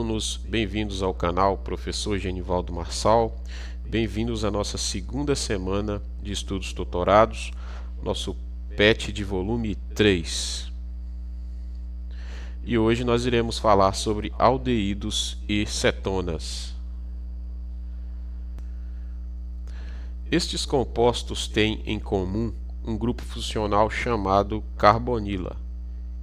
alunos, bem-vindos ao canal Professor Genivaldo Marçal. Bem-vindos à nossa segunda semana de estudos tutorados, nosso PET de volume 3. E hoje nós iremos falar sobre aldeídos e cetonas. Estes compostos têm em comum um grupo funcional chamado carbonila,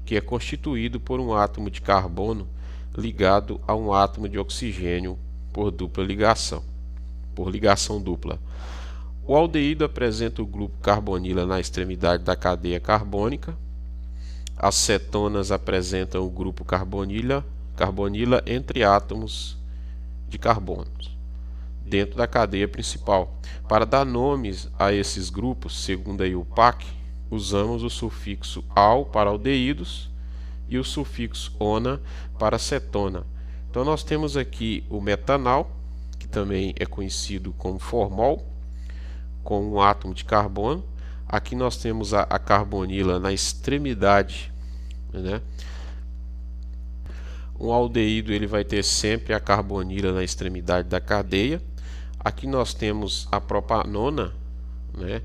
que é constituído por um átomo de carbono ligado a um átomo de oxigênio por ligação dupla. O aldeído apresenta o grupo carbonila na extremidade da cadeia carbônica. As cetonas apresentam o grupo carbonila entre átomos de carbono dentro da cadeia principal. Para dar nomes a esses grupos, segundo a IUPAC, usamos o sufixo -al para aldeídos e o sufixo -ona para cetona. Então nós temos aqui o metanal, que também é conhecido como formol, com um átomo de carbono. Aqui nós temos a carbonila na extremidade, né? Um aldeído ele vai ter sempre a carbonila na extremidade da cadeia. Aqui nós temos a propanona, né?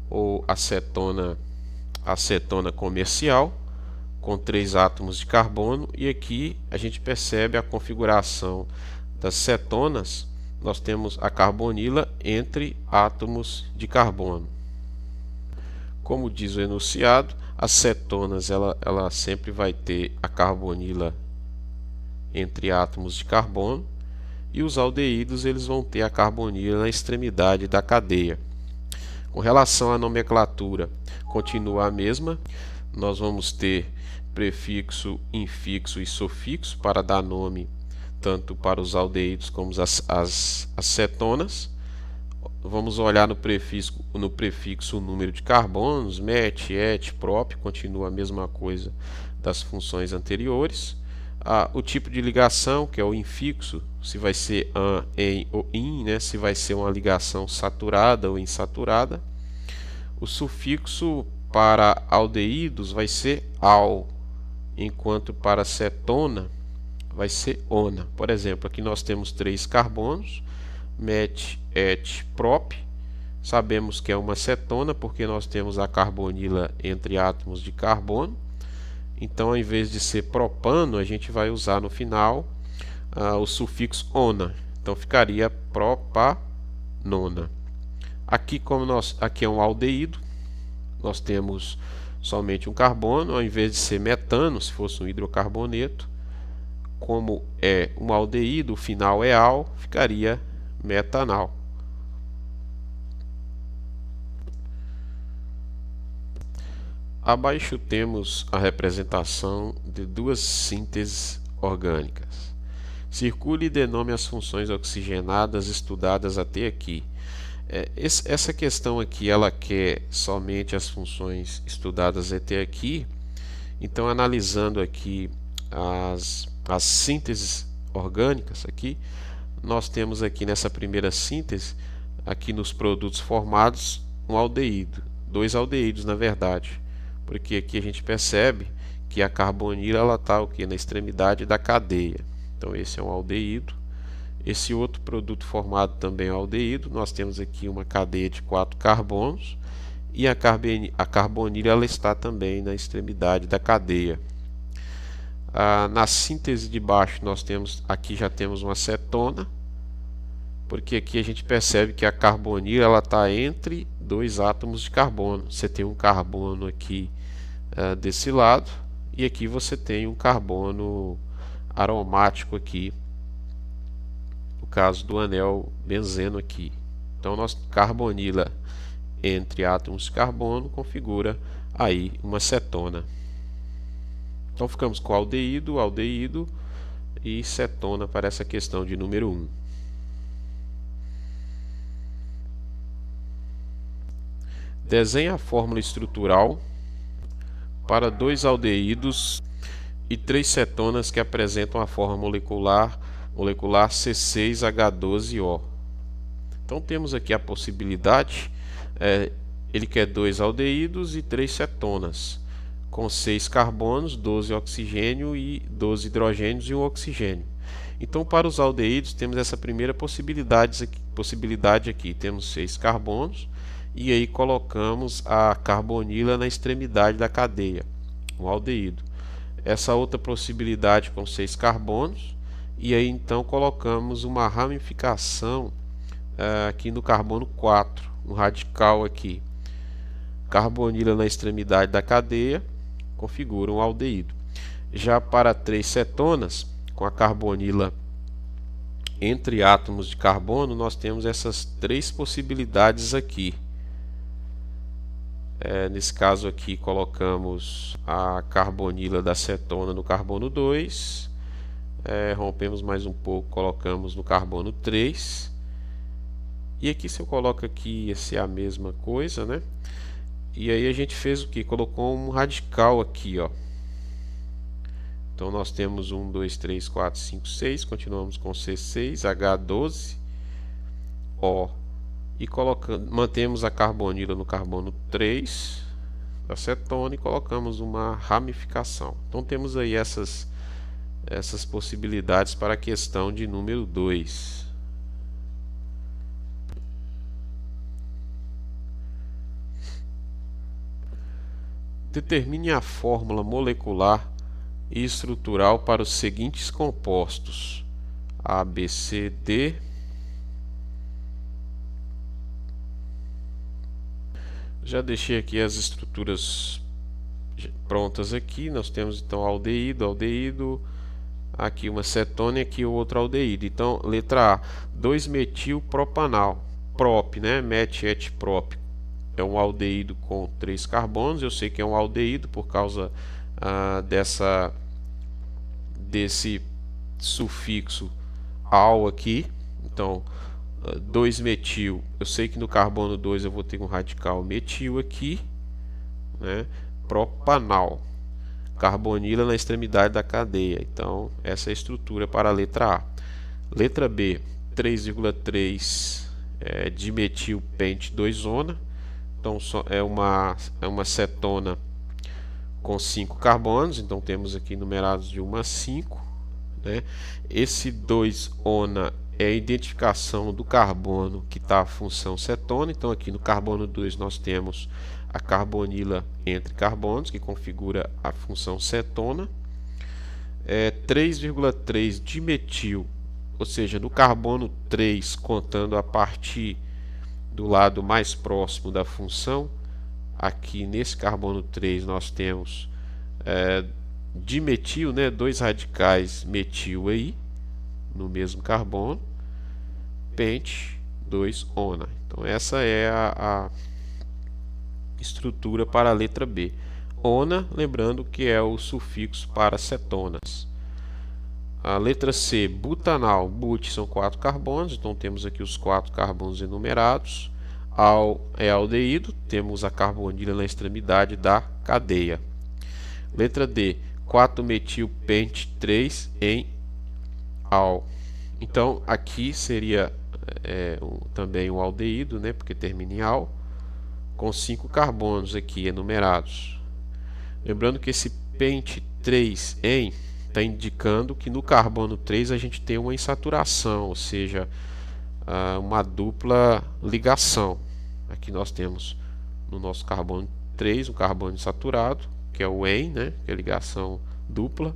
Ou acetona comercial, com 3 átomos de carbono, e aqui a gente percebe a configuração das cetonas. Nós temos a carbonila entre átomos de carbono. Como diz o enunciado, as cetonas ela sempre vai ter a carbonila entre átomos de carbono, e os aldeídos eles vão ter a carbonila na extremidade da cadeia. Com relação à nomenclatura, continua a mesma. Nós vamos ter prefixo, infixo e sufixo para dar nome tanto para os aldeídos como as cetonas. Vamos olhar no prefixo o número de carbonos, met, et, prop, continua a mesma coisa das funções anteriores. O tipo de ligação, que é o infixo, se vai ser an, en ou in, né? Se vai ser uma ligação saturada ou insaturada. O sufixo para aldeídos vai ser -al, enquanto para cetona vai ser -ona. Por exemplo, aqui nós temos 3 carbonos, met, et, prop. Sabemos que é uma cetona porque nós temos a carbonila entre átomos de carbono. Então, ao invés de ser propano, a gente vai usar no final o sufixo -ona. Então, ficaria propanona. Aqui, aqui é um aldeído, nós temos somente um carbono, ao invés de ser metano, se fosse um hidrocarboneto, como é um aldeído, o final é -al, ficaria metanal. Abaixo temos a representação de 2 sínteses orgânicas. Circule e dê nome às funções oxigenadas estudadas até aqui. Essa questão aqui, ela quer somente as funções estudadas até aqui. Então, analisando aqui as sínteses orgânicas aqui, nós temos aqui nessa primeira síntese, aqui nos produtos formados, um aldeído, 2 aldeídos na verdade, porque aqui a gente percebe que a carbonila ela está na extremidade da cadeia. Então esse é um aldeído. Esse outro produto formado também é aldeído. Nós temos aqui uma cadeia de 4 carbonos e a carbonila ela está também na extremidade da cadeia. Na síntese de baixo aqui já temos uma cetona, porque aqui a gente percebe que a carbonila ela está entre 2 átomos de carbono. Você tem um carbono aqui desse lado e aqui você tem um carbono aromático aqui, no caso do anel benzeno aqui. Então nossa carbonila entre átomos de carbono configura aí uma cetona. Então ficamos com aldeído, aldeído e cetona para essa questão de número 1. Desenhe a fórmula estrutural para 2 aldeídos e 3 cetonas que apresentam a forma molecular C6H12O. Então temos aqui a possibilidade, ele quer 2 aldeídos e 3 cetonas, com 6 carbonos, 12 oxigênio e 12 hidrogênios e 1 oxigênio. Então, para os aldeídos, temos essa primeira possibilidade aqui. Temos 6 carbonos e aí colocamos a carbonila na extremidade da cadeia, um aldeído. Essa outra possibilidade com 6 carbonos e aí então colocamos uma ramificação aqui no carbono 4, um radical aqui. Carbonila na extremidade da cadeia configura um aldeído. Já para 3 cetonas, com a carbonila entre átomos de carbono, nós temos essas 3 possibilidades aqui. Nesse caso aqui, colocamos a carbonila da cetona no carbono 2, rompemos mais um pouco, colocamos no carbono 3, e aqui se eu coloco aqui, esse é a mesma coisa, né? E aí a gente fez o que? Colocou um radical aqui, ó. Então nós temos 1, 2, 3, 4, 5, 6, continuamos com C6, H12, O, e mantemos a carbonila no carbono 3 da cetona e colocamos uma ramificação. Então temos aí essas possibilidades para a questão de número 2. Determine a fórmula molecular e estrutural para os seguintes compostos: A, B, C, D. Já deixei aqui as estruturas prontas aqui. Nós temos então aldeído, aqui uma cetona e aqui o outro aldeído. Então, letra A, 2-metilpropanal, prop, né? Met-et-prop. É um aldeído com 3 carbonos. Eu sei que é um aldeído por causa desse sufixo al aqui. Então, 2-metil, eu sei que no carbono 2 eu vou ter um radical metil aqui, né? Propanal, carbonila na extremidade da cadeia. Então, essa é a estrutura para a letra A. Letra B, 3,3 dimetilpente 2-ona. Então, é uma cetona com 5 carbonos. Então, temos aqui numerados de 1 a 5. Né? Esse 2-ona é a identificação do carbono que está a função cetona. Então, aqui no carbono 2 nós temos a carbonila entre carbonos, que configura a função cetona. 3,3 dimetil, ou seja, no carbono 3, contando a partir do lado mais próximo da função, aqui nesse carbono 3 nós temos dimetil, né, 2 radicais metil aí, no mesmo carbono, pente 2-ona. Então essa é a estrutura para a letra B. Ona, lembrando que é o sufixo para cetonas. A letra C, butanal. But são 4 carbonos, então temos aqui os 4 carbonos enumerados. Al é aldeído, temos a carbonila na extremidade da cadeia. Letra D, 4-metilpente 3 em al. Então aqui seria também um aldeído, né, porque termina em al, com 5 carbonos aqui enumerados. Lembrando que esse pente 3 em está indicando que no carbono 3 a gente tem uma insaturação, ou seja, uma dupla ligação. Aqui nós temos no nosso carbono 3 um carbono insaturado, que é o en, né, que é a ligação dupla,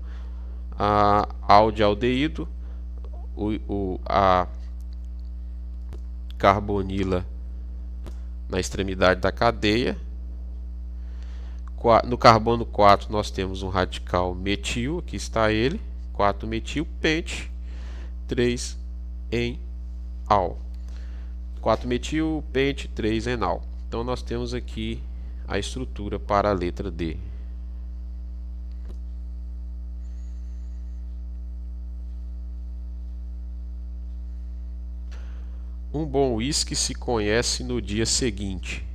al de aldeído, a carbonila na extremidade da cadeia. No carbono 4 nós temos um radical metil, aqui está ele, 4-metilpente 3 em al. 4-metilpente 3 em al. Então nós temos aqui a estrutura para a letra D. Um bom uísque se conhece no dia seguinte.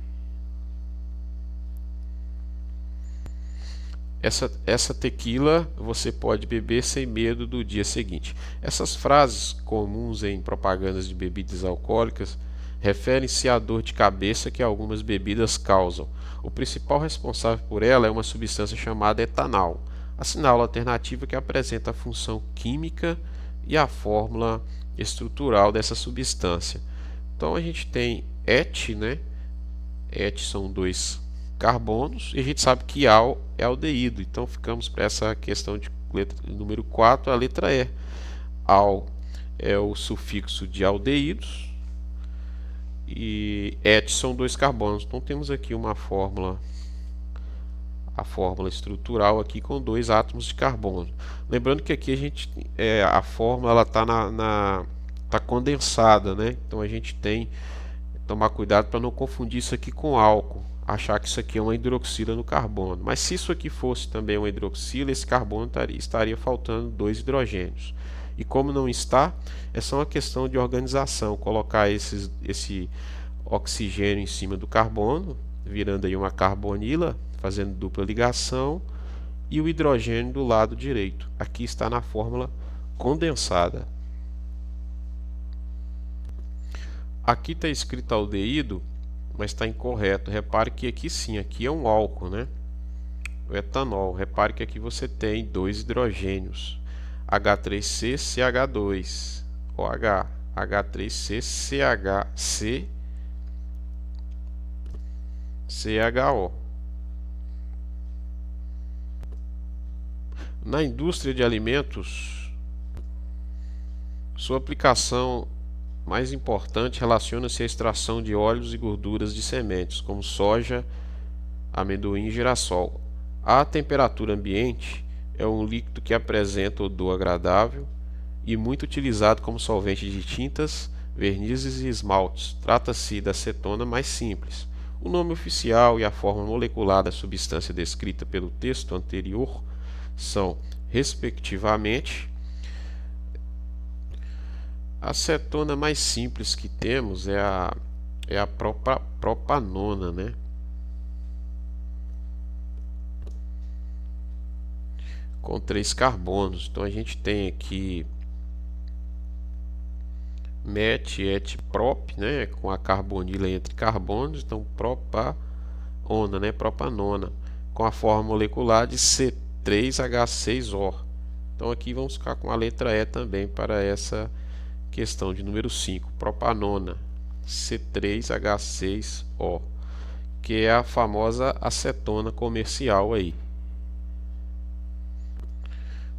Essa tequila você pode beber sem medo do dia seguinte. Essas frases comuns em propagandas de bebidas alcoólicas referem-se à dor de cabeça que algumas bebidas causam. O principal responsável por ela é uma substância chamada etanol, a sinal alternativa que apresenta a função química e a fórmula estrutural dessa substância. Então a gente tem Et, né? Et são 2 carbonos e a gente sabe que Al é aldeído. Então ficamos para essa questão de letra número 4, a letra E. Al é o sufixo de aldeídos e Et são 2 carbonos. Então temos aqui uma fórmula, a fórmula estrutural aqui com 2 átomos de carbono. Lembrando que aqui a gente a fórmula ela tá condensada, né? Então a gente tem que tomar cuidado para não confundir isso aqui com álcool, achar que isso aqui é uma hidroxila no carbono. Mas se isso aqui fosse também uma hidroxila, esse carbono estaria faltando 2 hidrogênios. E como não está, é só uma questão de organização, colocar esse oxigênio em cima do carbono, virando aí uma carbonila, fazendo dupla ligação, e o hidrogênio do lado direito. Aqui está na fórmula condensada. Aqui está escrito aldeído, mas está incorreto. Repare que aqui sim, aqui é um álcool, né? O etanol. Repare que aqui você tem 2 hidrogênios. H3CCH2, OH, H3CCHC, CHO. Na indústria de alimentos, sua aplicação mais importante relaciona-se à extração de óleos e gorduras de sementes, como soja, amendoim e girassol. A temperatura ambiente é um líquido que apresenta odor agradável e muito utilizado como solvente de tintas, vernizes e esmaltes. Trata-se da acetona mais simples. O nome oficial e a forma molecular da substância descrita pelo texto anterior são, respectivamente, a acetona mais simples que temos é a propanona, né? Com 3 carbonos. Então a gente tem aqui met, et, prop, né? Com a carbonila entre carbonos. Então propana, né? Propanona, com a forma molecular de C3H6O. Então aqui vamos ficar com a letra E também para essa questão de número 5, propanona, C3H6O, que é a famosa acetona comercial aí.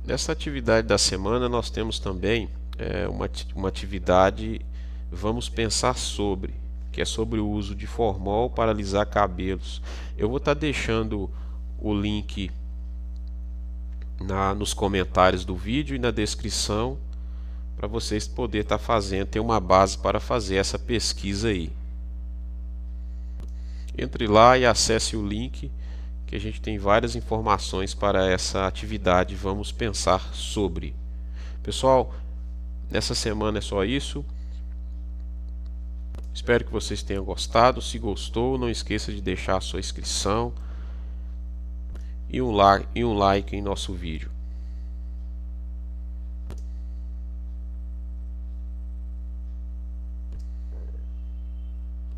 Nessa atividade da semana nós temos também uma atividade vamos pensar sobre, que é sobre o uso de formol para alisar cabelos. Eu vou estar deixando o link nos comentários do vídeo e na descrição para vocês poderem estar fazendo, ter uma base para fazer essa pesquisa aí. Entre lá e acesse o link, que a gente tem várias informações para essa atividade. Vamos pensar sobre. Pessoal, nessa semana é só isso. Espero que vocês tenham gostado. Se gostou, não esqueça de deixar a sua inscrição e um like em nosso vídeo.